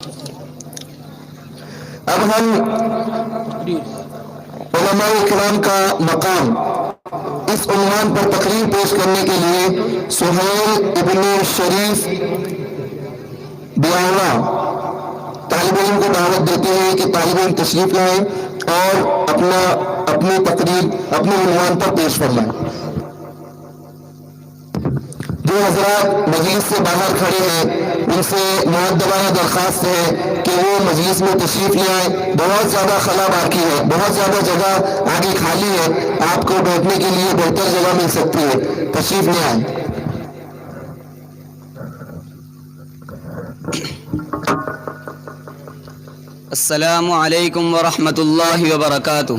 اب ہم علماء کرام کا مقام اس عنوان پر تقریر پیش کرنے کے لیے سہیل ابن شریف بیانا طالب علم کو دعوت دیتے ہیں کہ طالب علم تشریف لائیں اور اپنی تقریر اپنے عنوان پر پیش فرمائیں۔ جو حضرات مجلس سے باہر کھڑے ہیں ان سے مؤدبانہ درخواست ہے کہ وہ مجلس میں تشریف لے آئیں۔ بہت زیادہ خلا باقی ہے، بہت زیادہ جگہ آگے خالی ہے، آپ کو بیٹھنے کے لیے بہتر جگہ مل سکتی ہے، تشریف لے آئیں۔ السلام علیکم ورحمۃ اللہ وبرکاتہ۔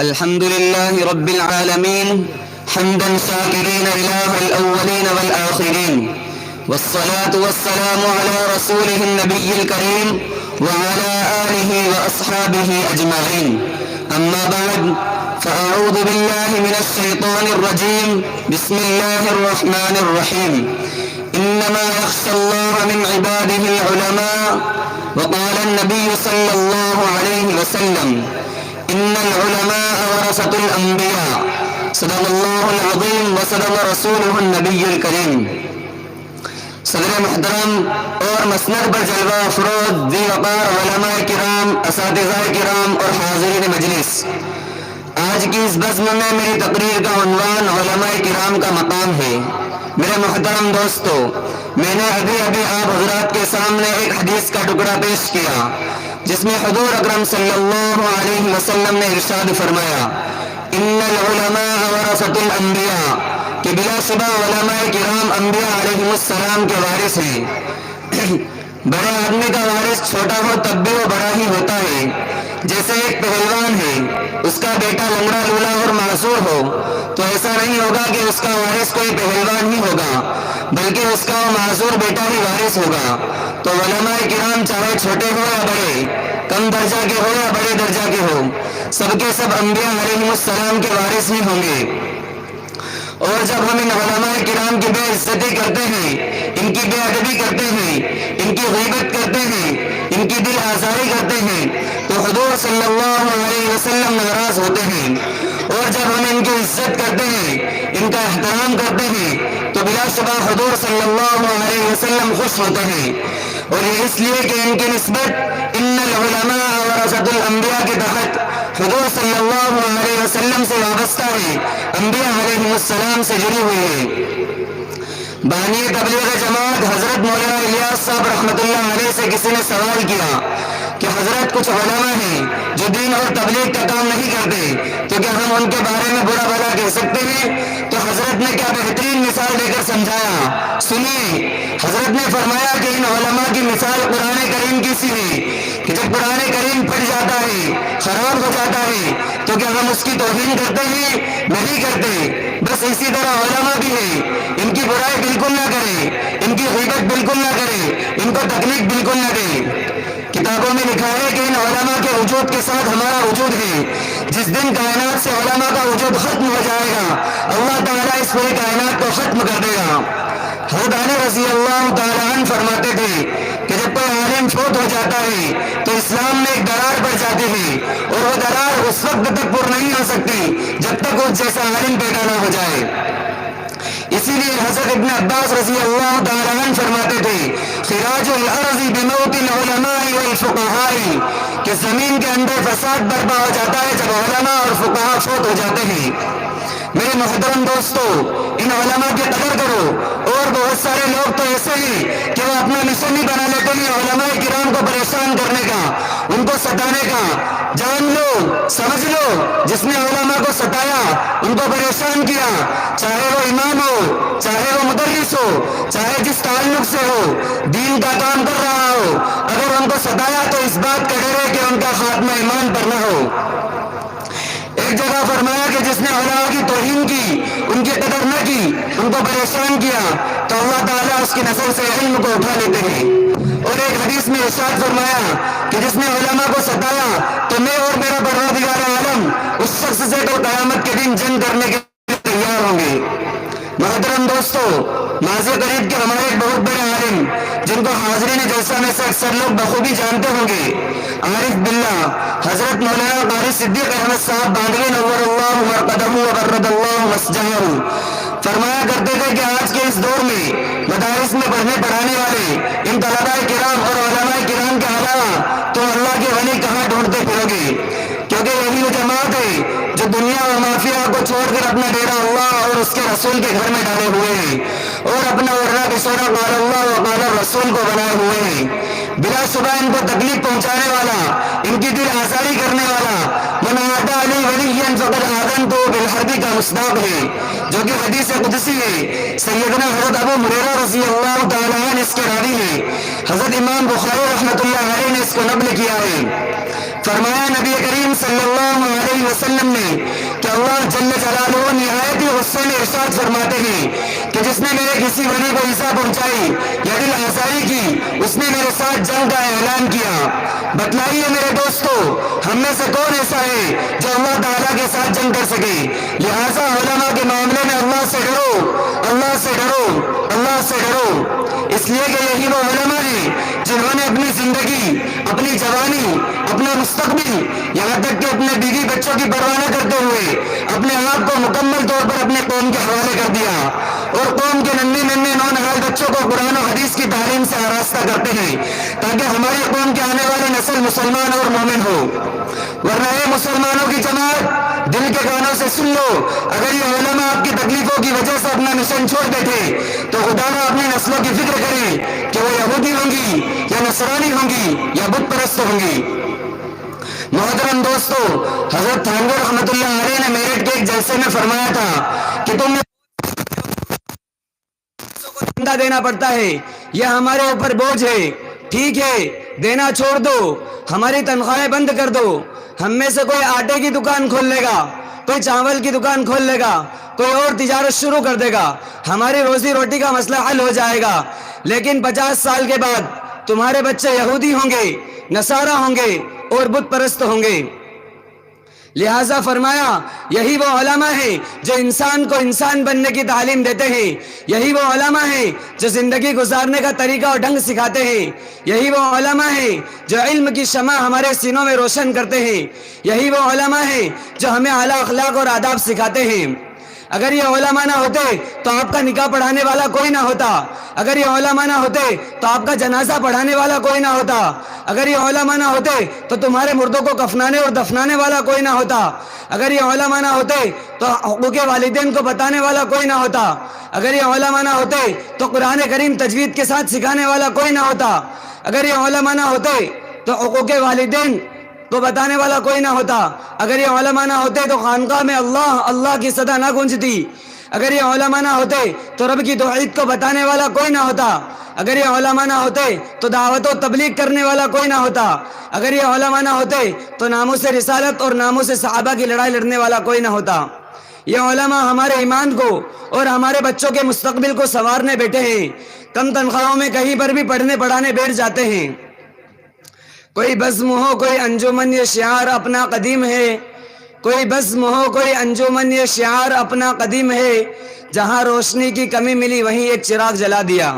الحمد للہ رب العالمین حمدا شاکرین الہ الاولین والآخرین، والصلاة والسلام علی رسولہ النبی الکریم وعلی آلہ واصحابہ اجمعین، اما بعد فاعوذ باللہ من الشیطان الرجیم، بسم اللہ الرحمن الرحیم، انما یخشى اللہ من عبادہ العلماء، وقال النبی صلی اللہ علیہ وسلم ان العلماء ورثۃ الانبیاء، صدق اللہ العظیم وصدق رسولہ النبی الکریم۔ صدر محترم اور مسند پر جلوہ افروز ذی وقار علماء کرام، اساتذہ کرام اور حاضرین مجلس، آج کی اس بزم میں میری تقریر کا عنوان علماء کرام کا مقام ہے۔ میرے محترم دوستو، میں نے ابھی آپ حضرات کے سامنے ایک حدیث کا ٹکڑا پیش کیا جس میں حضور اکرم صلی اللہ علیہ وسلم نے ارشاد فرمایا ان العلماء ورثۃ الانبیاء، کہ بلا شبہ علماء کرام انبیاء علیہ السلام کے وارث ہیں۔ بڑے آدمی کا وارث چھوٹا ہو تب بھی وہ بڑا ہی ہوتا ہے۔ جیسے ایک پہلوان ہے، اس کا بیٹا لنگڑا لولا اور معذور ہو تو ایسا نہیں ہوگا کہ اس کا وارث کوئی پہلوان ہی ہوگا، بلکہ اس کا وہ معذور بیٹا ہی وارث ہوگا۔ تو علماء کرام چاہے چھوٹے ہو یا بڑے، کم درجہ کے ہو یا بڑے درجہ کے ہو، سب کے سب انبیاء علیہ السلام کے وارث ہی ہوں گے۔ اور جب ہم ان علماء کرام کی بے عزتی کرتے ہیں، ان کی بے ادبی کرتے ہیں، ان کی غیبت کرتے ہیں، ان کی دل آزاری کرتے ہیں تو حضور صلی اللہ علیہ وسلم ناراض ہوتے ہیں۔ اور جب ہم ان کی عزت کرتے ہیں، ان کا احترام کرتے ہیں تو بلا شبہ حضور صلی اللہ علیہ وسلم خوش ہوتے ہیں۔ اور یہ اس لیے کہ ان کی نسبت ان العلماء ورثۃ الانبیاء کے تحت حضور صلی اللہ علیہ وسلم سے وابستہ ہے، انبیاء علیہ السلام سے جڑی ہوئی ہے۔ بانی تبلیغ جماعت حضرت مولانا الیاس صاحب رحمۃ اللہ علیہ سے کسی نے سوال کیا کہ حضرت کچھ علماء ہیں جو دین اور تبلیغ کا کام نہیں کرتے تو کیا ہم ان کے بارے میں برا بھلا کہہ سکتے ہیں؟ تو حضرت نے کیا بہترین مثال دے کر سمجھایا، سنیے۔ حضرت نے فرمایا کہ ان علماء کی مثال قرآن کریم کی سی ہے کہ جب قرآن کریم پھٹ جاتا ہے، خراب ہو جاتا ہے تو کیا ہم اس کی توہین کرتے ہیں؟ نہیں کرتے۔ بس اسی طرح علماء بھی ہیں، ان کی برائی بالکل نہ کریں، ان کی غیبت بالکل نہ کریں، ان کو تکلیف بالکل نہ دیں۔ کتابوں میں لکھا ہے کہ ان علماء کے وجود کے ساتھ ہمارا وجود ہے۔ جس دن کائنات سے علماء کا وجود ختم ہو جائے گا، اللہ تعالیٰ اس پوری کائنات کو ختم کر دے گا۔ حضرت علی رضی اللہ تعالیٰ عنہ فرماتے تھے کہ جب کوئی عالم فوت ہو جاتا ہے تو اسلام میں ایک درار پڑ جاتی ہے، اور وہ درار اس وقت تک پر نہیں ہو سکتی جب تک اس جیسا عالم پیدا نہ ہو جائے۔ اسی لیے حضرت ابن عباس رضی اللہ تعالیٰ عنہ فرماتے تھے خراج الارض بموت العلماء والفقہاء، کہ زمین کے اندر فساد برپا ہو جاتا ہے جب علماء اور فقہاء فوت ہو جاتے ہیں۔ میرے محترم دوستو، ان علماء کی قدر کرو۔ اور بہت سارے لوگ تو ایسے ہیں کہ وہ اپنا مشن ہی بنا لیتے ہیں علماء کرام کو پریشان کرنے کا، ان کو ستانے کا۔ جان لو، سمجھ لو، جس نے علماء کو ستایا، ان کو پریشان کیا، چاہے وہ امام ہو، چاہے وہ مدرس ہو، چاہے جس تعلق سے ہو، دین کا کام کر رہا ہو، اگر ان کو ستایا تو اس بات کا ڈر ہے کہ ان کا خاتمہ ایمان پر نہ ہو۔ ایک جگہ فرمایا کہ جس نے علماء کی توہین کی، ان کی قدر نہ کی، ان کو پریشان کیا تو اللہ تعالیٰ اس کی نسل سے علم کو اٹھا لیتے ہیں۔ اور ایک حدیث میں ارشاد فرمایا کہ جس نے علماء کو ستایا تو میں اور میرا پروردگار عالم اس شخص سے تو قیامت کے دن جنگ کرنے کے لیے تیار ہوں گے۔ محترم دوست دوستو، ماضی قریب کے ہمارے ایک بہت بڑے عالم جن کو حاضرین جلسہ میں سے اکثر لوگ بخوبی جانتے ہوں گے، عارف باللہ حضرت مولانا قاری صدیق احمد صاحب باندھوی نور اللہ مرقدہ وبرد اللہ مسجدہ فرمایا کرتے تھے کہ آج کے اس دور میں مدارس میں پڑھنے پڑھانے والے ان طلباء کرام اور علماء کرام کے علاوہ تم اللہ کے ولی کہاں ڈھونڈتے پھرو گے، کیونکہ یہی وہ جماعت ہے جو دنیا و مافیا کو چھوڑ کر اپنا ڈیرا اللہ اور اس کے رسول کے گھر میں ڈالے ہوئے ہیں اور اپنا ورنہ بسورہ قال اللہ و قال الرسول کو بنائے ہوئے ہیں۔ بلا شبہ ان کو تکلیف پہنچانے والا، ان کی دل آزاری کرنے والا من عادى لي وليا فقد آذنته بالحرب کا مصداق ہے، جو کہ حدیث قدسی ہے۔ سیدنا حضرت ابو ہریرہ رضی اللہ تعالیٰ عنہ اس کے راوی ہیں، حضرت امام بخاری رحمۃ اللہ علیہ نے اس کو نقل کیا ہے۔ فرمایا نبی کریم صلی اللہ علیہ وسلم نے کہ اللہ جل جلالہ نہایت غصے میں ارشاد فرماتے ہیں کہ جس نے میرے کسی ولی کو ایذا پہنچائی یا دل آزاری کی، اس نے میرے ساتھ جنگ کا اعلان کیا۔ بتلائیے میرے دوستو، ہم میں سے کون ایسا ہے جو اللہ تعالیٰ کے ساتھ جنگ کر سکے؟ لہٰذا علماء کے معاملے میں اللہ سے ڈرو، اللہ سے ڈرو، اللہ سے ڈرو، اس لیے کہ یہی وہ علماء ہیں جنہوں نے اپنی زندگی، اپنی جوانی، اپنا مستقبل، یہاں تک کہ اپنے بیوی بچوں کی پرواہ نہ کرتے ہوئے اپنے آپ کو مکمل طور پر اپنے قوم کے حوالے کر دیا اور قوم کے ننھے ننھے نونہال بچوں کو قرآن و حدیث کی تعلیم سے آراستہ کرتے ہیں تاکہ ہماری قوم کے آنے والی نسل مسلمان اور مومن ہو۔ ورنہ اے مسلمانوں کی جماعت، دل کے کانوں سے سن لو، اگر یہ علماء آپ کی تکلیفوں کی وجہ سے اپنا مشن چھوڑ بیٹھے تو خدا نہ اپنی نسلوں کی فکر کریں کہ وہ یہودی ہوں گی یا نصرانی ہوں گی یا بت پرست ہوں گی۔ محترم دوستو، حضرت تھانوی رحمۃ اللہ علیہ نے میرٹھ کے ایک جلسے میں فرمایا تھا کہ تم نے دینا پڑتا ہے، یہ ہمارے اوپر بوجھ ہے، ٹھیک ہے دینا چھوڑ دو، ہماری تنخواہیں بند کر دو، ہم میں سے کوئی آٹے کی دکان کھول لے گا، کوئی چاول کی دکان کھول لے گا، کوئی اور تجارت شروع کر دے گا، ہماری روزی روٹی کا مسئلہ حل ہو جائے گا۔ لیکن 50 سال کے بعد تمہارے بچے یہودی ہوں گے، نصارہ ہوں گے اور بت پرست ہوں گے۔ لہٰذا فرمایا یہی وہ علماء ہیں جو انسان کو انسان بننے کی تعلیم دیتے ہیں، یہی وہ علماء ہیں جو زندگی گزارنے کا طریقہ اور ڈھنگ سکھاتے ہیں، یہی وہ علماء ہیں جو علم کی شمع ہمارے سینوں میں روشن کرتے ہیں، یہی وہ علماء ہیں جو ہمیں اعلیٰ اخلاق اور آداب سکھاتے ہیں۔ اگر یہ علماء نہ ہوتے تو آپ کا نکاح پڑھانے والا کوئی نہ ہوتا، اگر یہ علماء نہ ہوتے تو آپ کا جنازہ پڑھانے والا کوئی نہ ہوتا، اگر یہ علماء نہ ہوتے تو تمہارے مردوں کو کفنانے اور دفنانے والا کوئی نہ ہوتا، اگر یہ علماء نہ ہوتے تو حقوق والدین کو بتانے والا کوئی نہ ہوتا، اگر یہ علماء نہ ہوتے تو قرآن کریم تجوید کے ساتھ سکھانے والا کوئی نہ ہوتا، اگر یہ علماء نہ ہوتے تو حقوق والدین کو بتانے والا کوئی نہ ہوتا، اگر یہ علماء نہ ہوتے تو خانقاہ میں اللہ اللہ کی صدا نہ گونجتی، اگر یہ علماء نہ ہوتے تو رب کی توحید کو بتانے والا کوئی نہ ہوتا، اگر یہ علماء نہ ہوتے تو دعوت و تبلیغ کرنے والا کوئی نہ ہوتا، اگر یہ علماء نہ ہوتے تو ناموس رسالت اور ناموس صحابہ کی لڑائی لڑنے والا کوئی نہ ہوتا۔ یہ علماء ہمارے ایمان کو اور ہمارے بچوں کے مستقبل کو سنوارنے بیٹھے ہیں، کم تنخواہوں میں کہیں پر بھی پڑھنے پڑھانے بیٹھ جاتے ہیں۔ کوئی بزم ہو کوئی انجمن یہ شعار اپنا قدیم ہے، کوئی بزم ہو کوئی انجمن یہ شعار اپنا قدیم ہے، جہاں روشنی کی کمی ملی وہیں ایک چراغ جلا دیا۔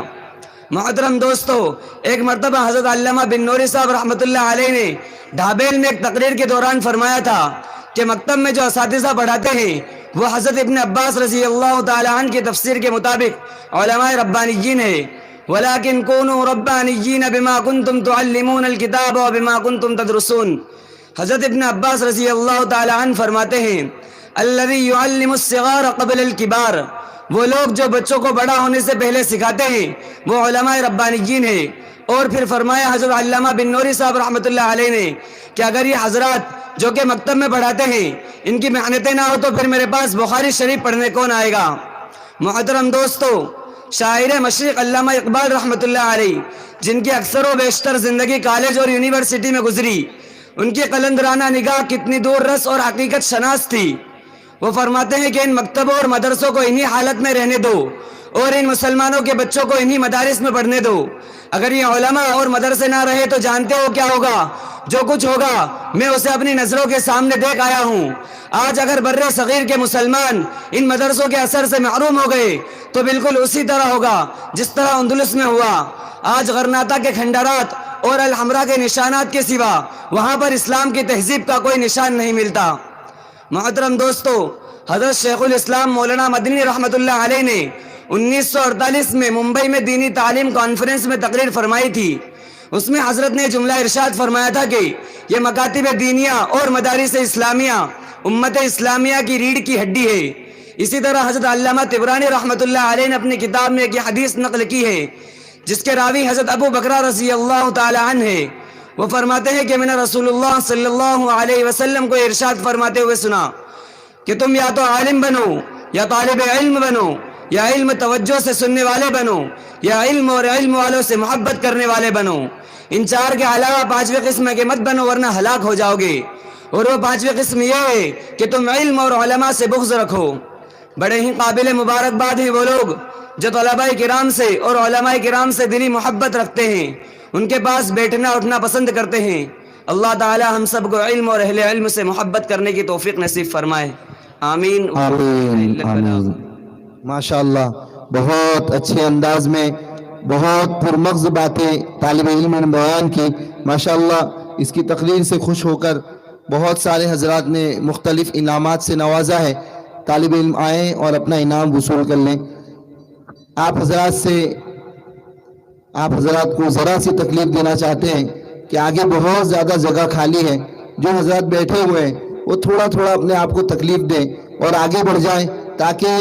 محترم دوستو، ایک مرتبہ حضرت علامہ بن نوری صاحب رحمۃ اللہ علیہ نے ڈھابیل میں ایک تقریر کے دوران فرمایا تھا کہ مکتب میں جو اساتذہ پڑھاتے ہیں وہ حضرت ابن عباس رضی اللہ تعالی عنہ کی تفسیر کے مطابق علماء ربانیین ہیں، وَلَكِنْ كُونُوا رَبَّانِيِّينَ بِمَا كُنْتُمْ تُعَلِّمُونَ الْكِتَابَ وَبِمَا كُنْتُمْ تَدْرُسُونَ۔ حضرت ابن عباس رضی اللہ تعالی عنہ فرماتے ہیں الَّذِي يُعَلِّمُ الصِّغَارَ قَبْلَ الْكِبَارِ، وہ لوگ جو بچوں کو بڑا ہونے سے پہلے سکھاتے ہیں وہ علماء ربانیین ہیں۔ اور پھر فرمایا حضرت علامہ بن نوری صاحب رحمۃ اللہ علیہ نے کہ اگر یہ حضرات جو کہ مکتب میں پڑھاتے ہیں ان کی محنتیں نہ ہو تو پھر میرے پاس بخاری شریف پڑھنے کون آئے گا؟ محترم دوستو، شاعر مشرق علامہ اقبال رحمۃ اللہ علیہ، جن کی اکثر و بیشتر زندگی کالج اور یونیورسٹی میں گزری، ان کی قلندرانہ نگاہ کتنی دور رس اور حقیقت شناس تھی۔ وہ فرماتے ہیں کہ ان مکتبوں اور مدرسوں کو انہی حالت میں رہنے دو اور ان مسلمانوں کے بچوں کو انہی مدارس میں پڑھنے دو۔ اگر یہ علماء اور مدرسے نہ رہے تو جانتے ہو کیا ہوگا؟ جو کچھ ہوگا میں اسے اپنی نظروں کے سامنے دیکھ آیا ہوں۔ آج اگر برِ صغیر کے مسلمان ان مدرسوں کے اثر سے محروم ہو گئے تو بالکل اسی طرح ہوگا جس طرح اندلس میں ہوا۔ آج غرناطہ کے کھنڈرات اور الحمرا کے نشانات کے سوا وہاں پر اسلام کی تہذیب کا کوئی نشان نہیں ملتا۔ محترم دوستو، حضرت شیخ الاسلام مولانا مدنی رحمۃ اللہ علیہ نے 1948 میں ممبئی میں دینی تعلیم کانفرنس میں تقریر فرمائی تھی۔ اس میں حضرت نے جملہ ارشاد فرمایا تھا کہ یہ مکاتب دینیہ اور مدارس اسلامیہ امت اسلامیہ کی ریڑھ کی ہڈی ہے۔ اسی طرح حضرت علامہ طبرانی رحمۃ اللہ علیہ نے اپنی کتاب میں ایک حدیث نقل کی ہے جس کے راوی حضرت ابو بکرہ رضی اللہ تعالی عنہ ہے۔ وہ فرماتے ہیں کہ میں نے رسول اللہ صلی اللہ علیہ وسلم کو ارشاد فرماتے ہوئے سنا کہ تم یا تو عالم بنو یا طالب علم بنو یا علم توجہ سے سننے والے بنو یا علم اور علم والوں سے محبت کرنے والے بنو۔ ان چار کے علاوہ پانچویں قسم کے مت بنو ورنہ ہلاک ہو جاؤ گے۔ اور وہ پانچویں قسم یہ ہے کہ تم علم اور علماء سے بغض رکھو۔ بڑے ہی قابل مبارکباد ہیں وہ لوگ جو طلباء کرام سے اور علماء کرام سے دلی محبت رکھتے ہیں، ان کے پاس بیٹھنا اٹھنا پسند کرتے ہیں۔ اللہ تعالی ہم سب کو علم اور اہل علم سے محبت کرنے کی توفیق نصیب فرمائے، آمین آمین آمین۔ ماشاءاللہ، بہت اچھے انداز میں بہت پرمغز باتیں طالب علم نے بیان کی۔ ماشاءاللہ اس کی تقریر سے خوش ہو کر بہت سارے حضرات نے مختلف انعامات سے نوازا ہے۔ طالب علم آئیں اور اپنا انعام وصول کر لیں۔ آپ حضرات کو ذرا سی تکلیف دینا چاہتے ہیں کہ آگے بہت زیادہ جگہ خالی ہے، جو حضرات بیٹھے ہوئے ہیں وہ تھوڑا تھوڑا اپنے آپ کو تکلیف دیں اور آگے بڑھ جائیں تاکہ